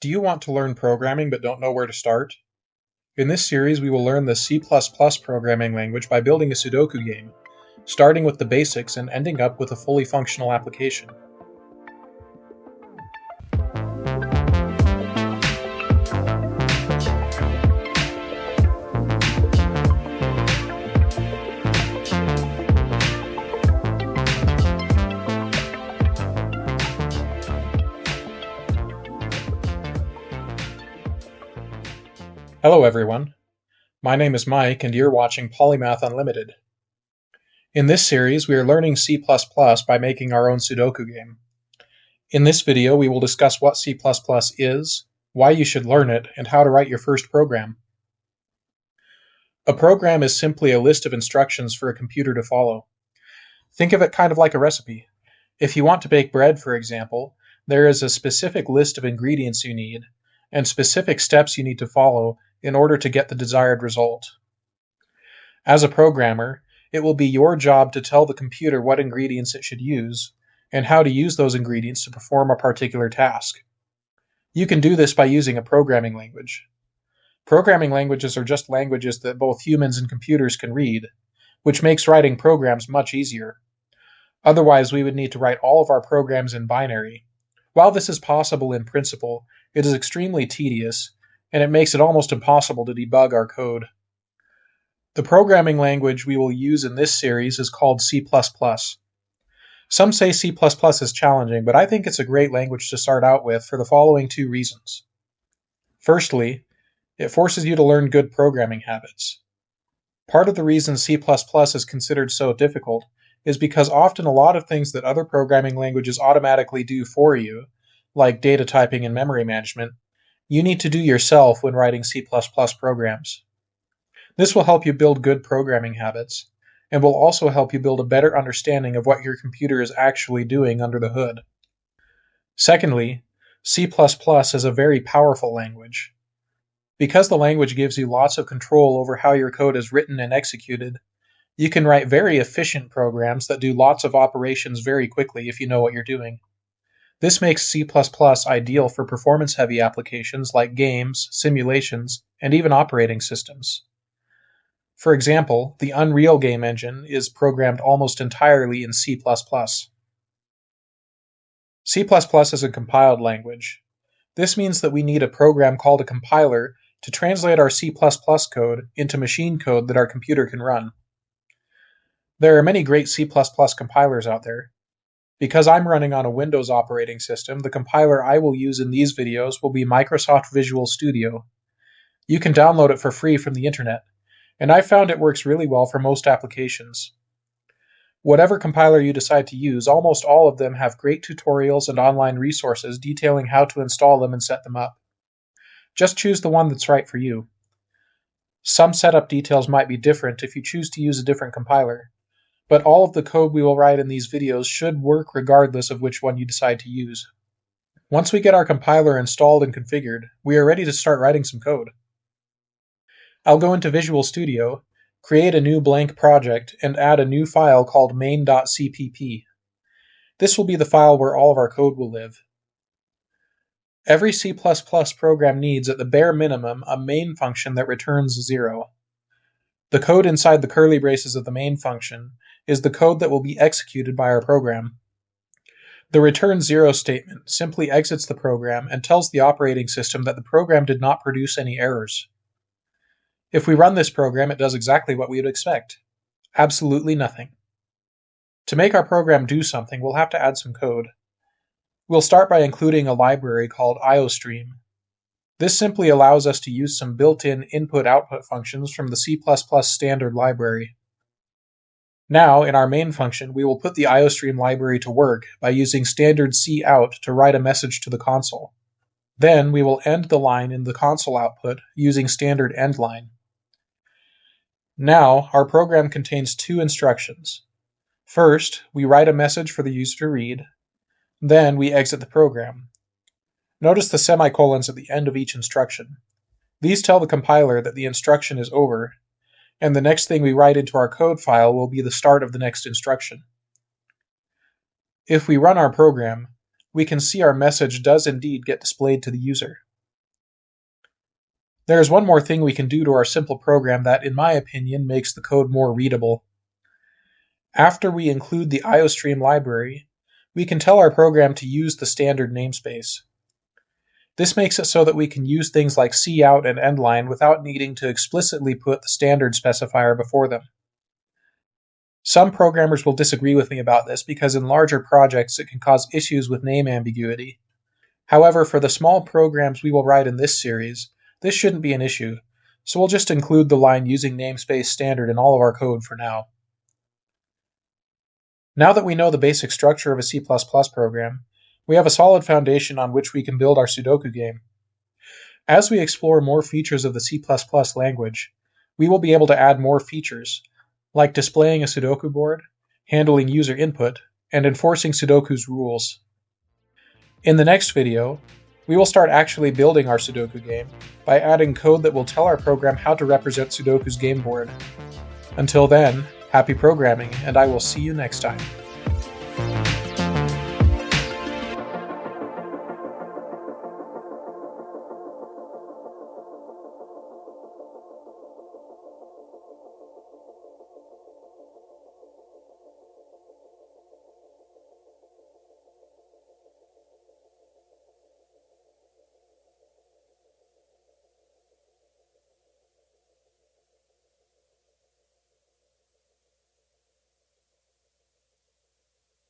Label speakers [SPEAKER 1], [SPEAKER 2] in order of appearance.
[SPEAKER 1] Do you want to learn programming but don't know where to start? In this series, we will learn the C++ programming language by building a Sudoku game, starting with the basics and ending up with a fully functional application. Hello everyone, my name is Mike and you're watching Polymath Unlimited. In this series, we are learning C++ by making our own Sudoku game. In this video, we will discuss what C++ is, why you should learn it, and how to write your first program. A program is simply a list of instructions for a computer to follow. Think of it kind of like a recipe. If you want to bake bread, for example, there is a specific list of ingredients you need, and specific steps you need to follow in order to get the desired result. As a programmer, it will be your job to tell the computer what ingredients it should use, and how to use those ingredients to perform a particular task. You can do this by using a programming language. Programming languages are just languages that both humans and computers can read, which makes writing programs much easier. Otherwise, we would need to write all of our programs in binary. While this is possible in principle, it is extremely tedious, and it makes it almost impossible to debug our code. The programming language we will use in this series is called C++. Some say C++ is challenging, but I think it's a great language to start out with for the following two reasons. Firstly, it forces you to learn good programming habits. Part of the reason C++ is considered so difficult is because often a lot of things that other programming languages automatically do for you, like data typing and memory management, you need to do yourself when writing C++ programs. This will help you build good programming habits, and will also help you build a better understanding of what your computer is actually doing under the hood. Secondly, C++ is a very powerful language. Because the language gives you lots of control over how your code is written and executed, you can write very efficient programs that do lots of operations very quickly if you know what you're doing. This makes C++ ideal for performance-heavy applications like games, simulations, and even operating systems. For example, the Unreal game engine is programmed almost entirely in C++. C++ is a compiled language. This means that we need a program called a compiler to translate our C++ code into machine code that our computer can run. There are many great C++ compilers out there. Because I'm running on a Windows operating system, the compiler I will use in these videos will be Microsoft Visual Studio. You can download it for free from the internet, and I've found it works really well for most applications. Whatever compiler you decide to use, almost all of them have great tutorials and online resources detailing how to install them and set them up. Just choose the one that's right for you. Some setup details might be different if you choose to use a different compiler, but all of the code we will write in these videos should work regardless of which one you decide to use. Once we get our compiler installed and configured, we are ready to start writing some code. I'll go into Visual Studio, create a new blank project, and add a new file called main.cpp. This will be the file where all of our code will live. Every C++ program needs, at the bare minimum, a main function that returns 0. The code inside the curly braces of the main function is the code that will be executed by our program. The return 0 statement simply exits the program and tells the operating system that the program did not produce any errors. If we run this program, it does exactly what we would expect. Absolutely nothing. To make our program do something, we'll have to add some code. We'll start by including a library called IOStream. This simply allows us to use some built-in input-output functions from the C++ standard library. Now, in our main function, we will put the IOStream library to work by using standard cout to write a message to the console. Then, we will end the line in the console output using standard endline. Now, our program contains two instructions. First, we write a message for the user to read. Then, we exit the program. Notice the semicolons at the end of each instruction. These tell the compiler that the instruction is over, and the next thing we write into our code file will be the start of the next instruction. If we run our program, we can see our message does indeed get displayed to the user. There is one more thing we can do to our simple program that, in my opinion, makes the code more readable. After we include the IOStream library, we can tell our program to use the standard namespace. This makes it so that we can use things like cout and endline without needing to explicitly put the standard specifier before them. Some programmers will disagree with me about this because in larger projects it can cause issues with name ambiguity. However, for the small programs we will write in this series, this shouldn't be an issue, so we'll just include the line using namespace standard in all of our code for now. Now that we know the basic structure of a C++ program, we have a solid foundation on which we can build our Sudoku game. As we explore more features of the C++ language, we will be able to add more features, like displaying a Sudoku board, handling user input, and enforcing Sudoku's rules. In the next video, we will start actually building our Sudoku game by adding code that will tell our program how to represent Sudoku's game board. Until then, happy programming, and I will see you next time.